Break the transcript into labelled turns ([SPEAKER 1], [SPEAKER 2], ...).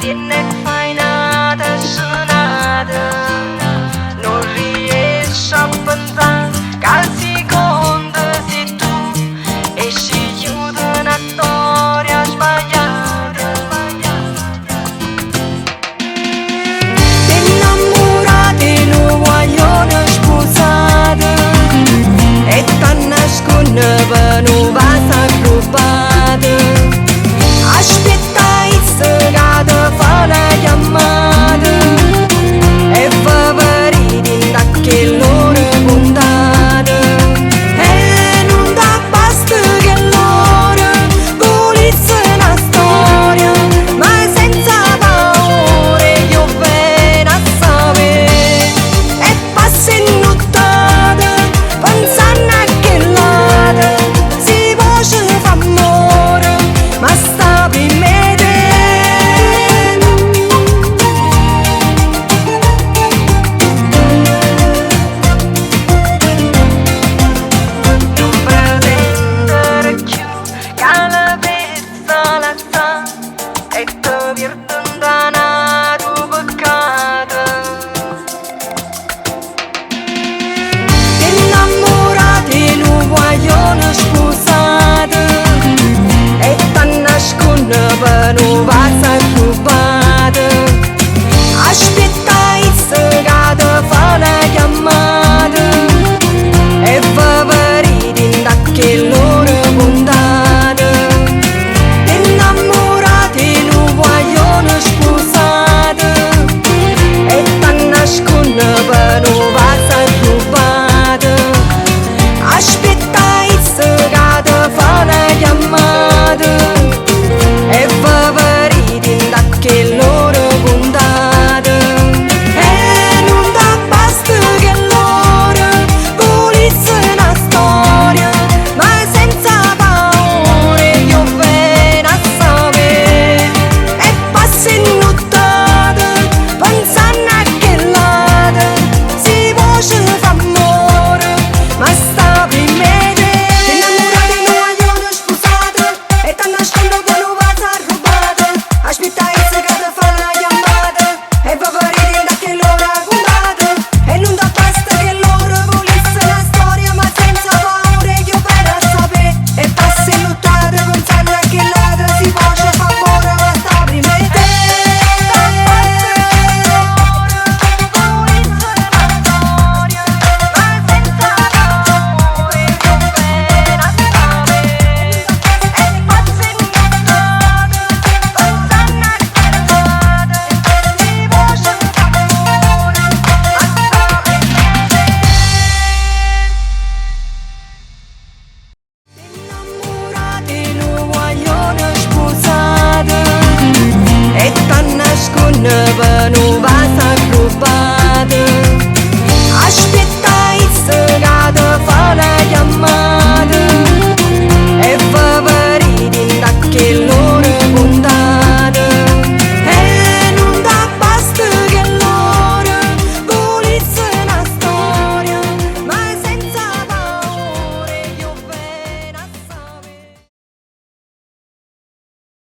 [SPEAKER 1] che ne fai nata sonata, non riesco a pensare che al secondo sei tu e si chiude una storia sbagliata. Ti innamorati non vogliono sposare e ti nascondono per non va rubare. Aspettai se cade fa una chiamata e fa veriti da che loro puntate e non da basta che loro volesse una storia, ma senza paura io vengo a sapere e passo in nottata pensando a che lata si può fa amore, ma sta per me. E ti perdona tu peccato. Innamorati non vogliono sposare e ti nascondono per non va rubare. Aspettai se cade fa una chiamata e fa veriti da che loro puntate. Per non va rubata. Aspettai se cade fa una chiamata e fa veriti da che loro puntate e non da basta che loro volesse una storia, ma senza paura io vengo a sapere e passo in nottata pensando a che si può fa amore, ma sta per me. Ti innamorati non vogliono sposare e ti nascondo che non va rubata. Aspettai se cade fa una chiamata e va veriti da che loro puntate e non da basta che loro volesse la storia, ma senza paura io vengo a sapere e passo in nottata pensando a che ladra si può fa amore, ma sta per me. E ti nascondono per non